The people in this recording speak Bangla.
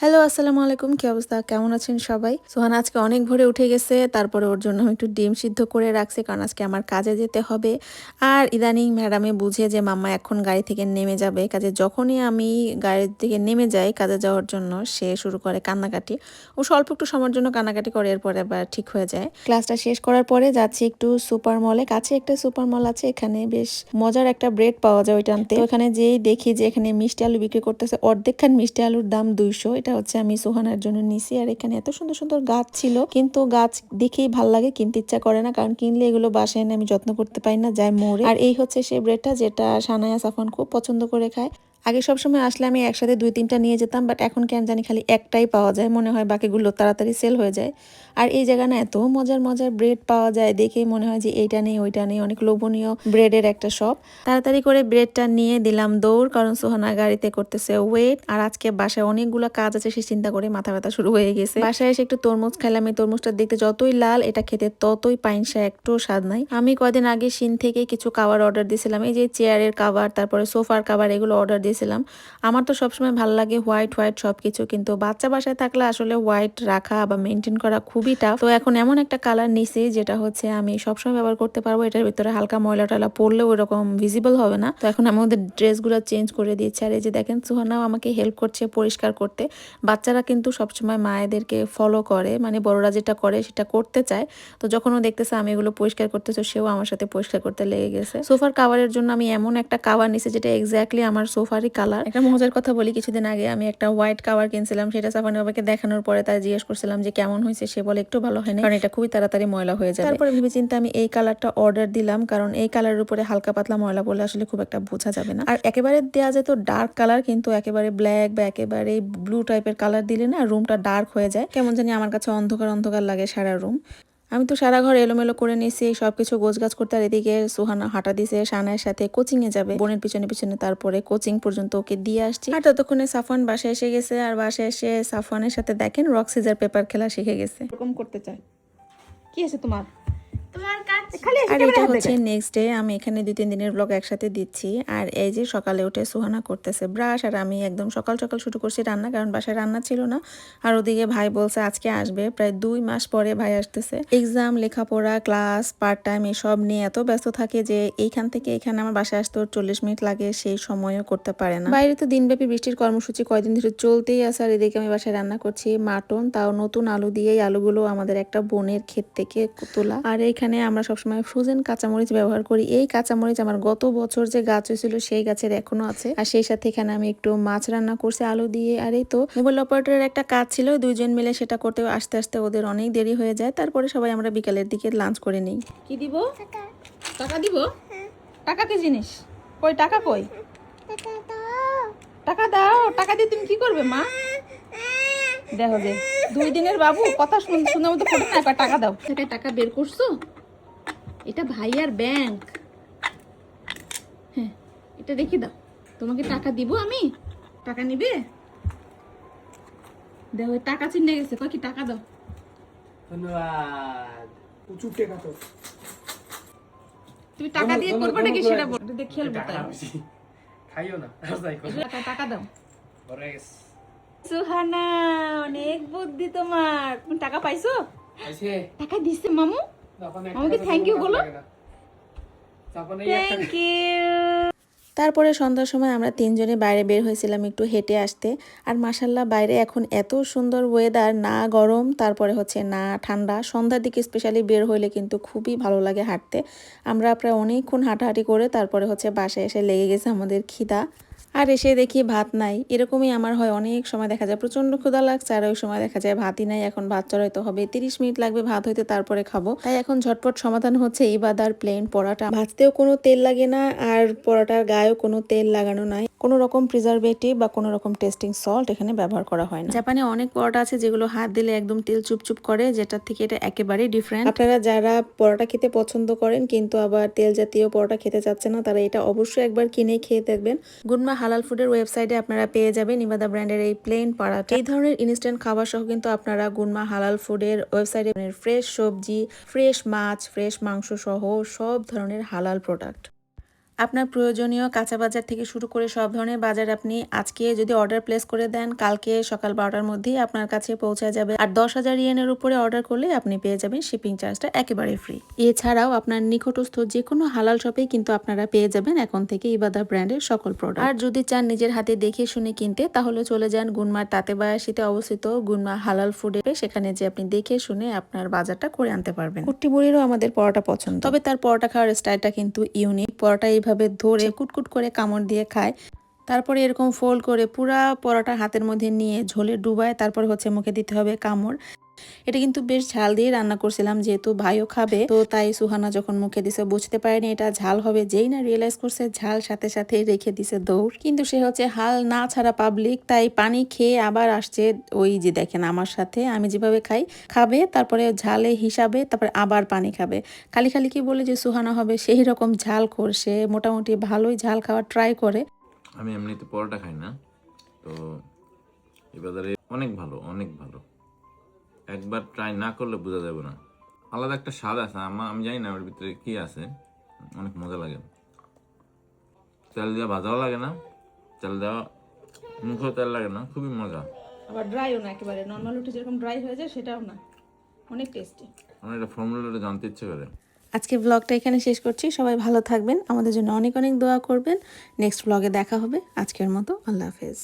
হ্যালো, আসসালামু আলাইকুম। কি অবস্থা? কেমন আছেন সবাই? সোহানা আজকে অনেক ভোরে উঠে গেছে। তারপরে ওর জন্য আমি একটু ডিম সিদ্ধ করে রাখছি। কারণ আজকে আমার কাজে যেতে হবে। আর ইদানিং ম্যাডামে বুঝে যে মাম্মা এখন গাড়ি থেকে নেমে যাবে। কাজে যখনই আমি গাড়ি থেকে নেমে যাই কাজে যাওয়ার জন্য, সে শুরু করে কান্নাকাটি। ও স্বল্প একটু সময়ের জন্য কান্নাকাটি করে, এরপরে আবার ঠিক হয়ে যায়। ক্লাসটা শেষ করার পরে যাচ্ছি একটু সুপার মলে। কাছে একটা সুপার মল আছে, এখানে বেশ মজার একটা ব্রেড পাওয়া যায় ওইটা আনতে। ওখানে যেই দেখি যে এখানে মিষ্টি আলু বিক্রি করতেছে, অর্ধেকখান মিষ্টি আলুর দাম 200। এটা হচ্ছে আমি সোহানার জন্য নিছি। আর এখানে এত সুন্দর সুন্দর গাছ ছিল, কিন্তু গাছ দেখেই ভাল লাগে, কিনতে ইচ্ছা করে না। কারণ কিনলে এগুলো বাসায় এনে আমি যত্ন করতে পারি না, যায় মরে। আর এই হচ্ছে সেই ব্রেডটা যেটা সানায়া সাফান খুব পছন্দ করে খায়। আগে সবসময় আসলে আমি একসাথে 2-3টা নিয়ে যেতাম, বাট এখন কেন জানি খালি একটাই পাওয়া যায়, মনে হয় বাকিগুলো তাড়াতাড়ি সেল হয়ে যায়। আর এই জায়গা না এত মজার মজার ব্রেড পাওয়া যায়, দেখেই মনে হয় যে এইটা নেই ওইটা নেই, অনেক লোভনীয় ব্রেডের একটা শপ। তাড়াতাড়ি করে ব্রেডটা নিয়ে দিলাম দৌড়, কারণ সোহানা গাড়িতে করতেছে ওয়েট। আর আজকে বাসায় অনেকগুলো কাজ আছে, সে চিন্তা করে মাথা ব্যথা শুরু হয়ে গেছে। বাসায় এসে একটু তরমুজ খেলাম, এই তরমুজটা দেখতে যতই লাল, এটা খেতে ততই পাইনসা, একটু স্বাদ নাই। আমি কয়দিন আগে শিন থেকে কিছু কাভার অর্ডার দিয়েছিলাম, এই যে চেয়ারের কাভার, তারপরে সোফার কাভার, এগুলো অর্ডার দিয়েছিলাম। আমার তো সবসময় ভালো লাগে হোয়াইট হোয়াইট সবকিছু, কিন্তু বাচ্চা বাসায় থাকলে আসলে হোয়াইট রাখা বা মেনটেন করা খুবই টাফ। তো এখন এমন একটা কালার নিছি যেটা হচ্ছে আমি সবসময় ব্যবহার করতে পারবো। এটার ভিতরে হালকা ময়লা টয়লা পড়লেও ওরকম ভিজিবল হবে না। তো এখন আমি ওদের ড্রেসগুলো চেঞ্জ করে দিচ্ছি। আর এই যে দেখেন সুহানাও আমাকে হেল্প করছে পরিষ্কার করতে। বাচ্চারা কিন্তু সবসময় মায়েদেরকে ফলো করে, মানে বড়রা যেটা করে সেটা করতে চায়। তো যখন ও দেখতেছে আমি এগুলো পরিষ্কার করতেছে, সেও আমার সাথে পরিষ্কার করতে লেগে গেছে। সোফার কাভারের জন্য আমি এমন একটা কাভার নিছি যেটা এক্স্যাক্টলি আমার সোফারই কালার। একটা মজার কথা বলি, কিছুদিন আগে আমি একটা হোয়াইট কাভার কিনছিলাম, সেটা সাফান বাবাকে দেখানোর পরে তার জিজ্ঞেস করছিলাম যে কেমন হয়েছে, সে বলে একটু ভালো হয়নি, কারণ এটা খুবই তাড়াতাড়ি ময়লা হয়ে যায়। তারপরে ভেবে চিন্তে আমি এই কালারটা অর্ডার দিলাম, কারণ এই কালারের উপরে হালকা পাতলা ময়লা পড়লে আসলে খুব একটা বোঝা যাবে না। আর একেবারে দেওয়া যেত ডার্ক কালার, কিন্তু একেবারে ব্ল্যাক বা একেবারে ব্লু টাইপের কালার দিলে না রুমটা ডার্ক হয়ে যায়, কেমন জানি আমার কাছে অন্ধকার অন্ধকার লাগে সারা রুম। আমি তো সারা ঘর এলোমেলো করে নিয়েছি সবকিছু গোছগাছ করতে। আর এদিকে সুহানা হাঁটা দিছে সানায়ের সাথে কোচিং এ যাবে, বোনের পিছনে পিছনে, তারপরে কোচিং পর্যন্ত ওকে দিয়ে আসছি। আর ততক্ষণে সাফওয়ান বাসায় এসে গেছে। আর বাসায় এসে সাফওয়ানের সাথে দেখেন রক সিজার পেপার খেলা শিখে গেছে, এরকম করতে চায়। কি আছে তোমার? আর এটা হচ্ছে নেক্সট ডে। আমি এখানে 2-3 দিনের ব্লগ একসাথে দিচ্ছি। আর এই যে সকালে উঠে সুহানা করতেছে ব্রাশ, আর আমি একদম সকাল সকাল শুরু করছি রান্না, কারণ বাসায় রান্না ছিল না। আর ওদিকে ভাই বলছে আজকে আসবে, প্রায় 2 মাস পরে ভাই আসতেছে। এক্সাম, লেখাপড়া, ক্লাস, পার্ট টাইম এসব নিয়ে এত ব্যস্ত থাকে যে এইখান থেকে এখানে আমার বাসায় আসতে 40 মিনিট লাগে, সেই সময়ও করতে পারে না। বাইরে তো দিনব্যাপী বৃষ্টির কর্মসূচি কয়দিন ধরে চলতেই আছে। আর এদিকে আমি বাসায় রান্না করছি মাটন, তাও নতুন আলু দিয়ে। এই আলুগুলো আমাদের একটা বোনের ক্ষেত থেকে তোলা। আর এইখানে আমরা সবসময় ফ্রোজেন কাঁচামরিচ ব্যবহার করি। এই কাঁচামরিচ আমার গত বছর যে গাছ হয়েছিল সেই গাছের এখনো আছে। আর সেই সাথে এখানে আমি একটু মাছ রান্না করছি আলু দিয়ে। আর এই তো মোবাইল অপারেটরের একটা কাজ ছিল, 2জন মিলে সেটা করতে আসতে আসতে ওদের অনেক দেরি হয়ে যায়। তারপরে সবাই আমরা বিকালের দিকে লাঞ্চ করে নিই। কি দিব? টাকা দিব? টাকা কি জিনিস? কই টাকা কই? টাকা দাও। টাকা দিয়ে তুমি কি করবে মা? দেখো যে 2 দিনের বাবু কথা শুনে মতো করে না, টাকা দাও। টাকা বের করছো? এটা ভাইয়ার ব্যাংক। হ্যাঁ, এটা রেখে দাও। তোমাকে টাকা দিব আমি। টাকা নিবে? দেখো টাকা চিনে গেছে, কয় কি টাকা দাও। ধন্যবাদ। প্রচুর টাকা তো। তুমি টাকা দিয়ে করবে নাকি সেটা বল, এটা খেলবো তাই। খাইও না, যাই করো। টাকা দাও। বড় গেছে। সুহানা, অনেক বুদ্ধি তোমার। তুমি টাকা পাইছো? আইছে। টাকা দিছে মামু? জাপানে মামুকে থ্যাংক ইউ বলো। জাপানে থ্যাংক ইউ। তারপরে সন্ধ্যার সময় আমরা 3জনে বাইরে বের হয়েছিলাম একটু হেঁটে আসতে। আর মাশাল্লাহ বাইরে এখন এত সুন্দর ওয়েদার, না গরম তারপরে হচ্ছে না ঠান্ডা। সন্ধ্যার দিকে স্পেশালি বের হইলে কিন্তু খুবই ভালো লাগে হাঁটতে। আমরা প্রায় অনেকক্ষণ হাঁটাহাঁটি করে তারপরে হচ্ছে বাসায় এসে লেগে গেছে আমাদের খিদা। আর এসে দেখি ভাত নাই, এরকমই আমার হয় অনেক সময়। দেখা যায় প্রচন্ড ক্ষুধা লাগছে, আর ওই সময় দেখা যায় ভাতই নাই। এখন ভাত চড়াইতে হবে, 30 মিনিট লাগবে ভাত হইতে, তারপরে খাবো। তাই এখন ঝটপট সমাধান হচ্ছে ইবাদার প্লেন পরোটা। ভাজতেও কোনো তেল লাগে না, আর পরোটার গায়েও কোনো তেল লাগানো নাই। কোনো রকম প্রিজারভেটিভ বা কোনো রকম টেস্টিং সল্ট এখানে ব্যবহার করা হয় না। জাপানে অনেক পরোটা আছে যেগুলো হাত দিলে একদম তেল চুপচুপ করে, যেটার থেকে এটা একেবারেই ডিফারেন্ট। আপনারা যারা পরোটা খেতে পছন্দ করেন কিন্তু আবার তেল জাতীয় পরোটা খেতে চাচ্ছেন না, তারা এটা অবশ্যই একবার কিনে খেয়ে দেখবেন। গুনমা হালাল ফুডের ওয়েবসাইটে আপনারা পেয়ে যাবেন ইবাদা ব্র্যান্ডের এই প্লেন পরোটা। এই ধরনের ইনস্ট্যান্ট খাবার সহ কিন্তু আপনারা গুনমা হালাল ফুডের ওয়েবসাইটে ফ্রেশ সবজি, ফ্রেশ মাছ, ফ্রেশ মাংস সহ সব ধরনের হালাল প্রোডাক্ট। আপনার প্রয়োজনীয় কাঁচা বাজার থেকে শুরু করে সব ধরনের বাজার আপনি আজকে যদি অর্ডার প্লেস করে দেন, কালকে সকাল 12টার মধ্যেই আপনার কাছে পৌঁছে যাবে। আর 10,000 ইয়েনের উপরে অর্ডার করলে আপনি পেয়ে যাবেন শিপিং চার্জটা একেবারে ফ্রি। এছাড়াও আপনার নিকটস্থ যে কোনো হালাল শপেই কিন্তু আপনারা পেয়ে যাবেন এখন থেকে ইবাদা ব্র্যান্ডের সকল প্রোডাক্ট। আর যদি চান নিজের হাতে দেখে শুনে কিনতে, তাহলে চলে যান গুনমার তাঁতেবায়াসীতে অবস্থিত গুনমা হালাল ফুডে। সেখানে যে আপনি দেখে শুনে আপনার বাজারটা করে আনতে পারবেন। কুট্টি বুড়িরও আমাদের পরোটা পছন্দ, তবে তার পরোটা খাওয়ার স্টাইলটা কিন্তু ইউনিক। পরোটা এইভাবে ধরে কুটকুট করে কামড় দিয়ে খায়, তারপরে এরকম ফোল্ড করে পুরা পরোটা হাতের মধ্যে নিয়ে ঝোলে ডুবায়, তারপরে হচ্ছে মুখে দিতে হবে কামড়। এটা কিন্তু বেশ ঝাল দিয়ে রান্না করছিলাম, যেহেতু ভাইও খাবে, তো তাই সুহানা যখন মুখে দিছে বুঝতে পারেনি এটা ঝাল হবে। যেই না রিয়েলাইজ করছে ঝাল, সাথে সাথে রেখে দিছে দৌড়। কিন্তু সে হচ্ছে হাল না ছাড়া পাবলিক, তাই পানি খেয়ে আবার আসছে। ওই যে দেখেন আমার সাথে আমি যেভাবে খাই, খাবে, তারপরে ঝালে হিসাবে, তারপরে আবার পানি খাবে। খালি খালি কি বলে যে সুহানা হবে সেই রকম ঝাল করছে, মোটামুটি ভালোই ঝাল খাওয়ার ট্রাই করে। আমি এমনিতে পরোটা খাই না, তো এবারে অনেক ভালো, অনেক ভালো। একবার ট্রাই না করলে বোঝা যাবে না, আলাদা একটা স্বাদ আছে। আমি জানি না ওর ভিতরে কি আছে, অনেক মজা লাগে। তেল দেওয়া ভাজাও লাগে না, তেল দেওয়া মুখেও তেল লাগে না, খুবই মজা। আবার ড্রাইও না, একেবারে নর্মাল রুটি যেরকম ড্রাই হয়ে যায় সেটাও না, অনেক টেস্টি। আমার এটা ফর্মুলাটা জানতে ইচ্ছে করে। আজকে ব্লগটা এখানে শেষ করছি। সবাই ভালো থাকবেন, আমাদের জন্য অনেক অনেক দোয়া করবেন। নেক্সট ব্লগে দেখা হবে। আজকের মতো আল্লাহ হাফেজ।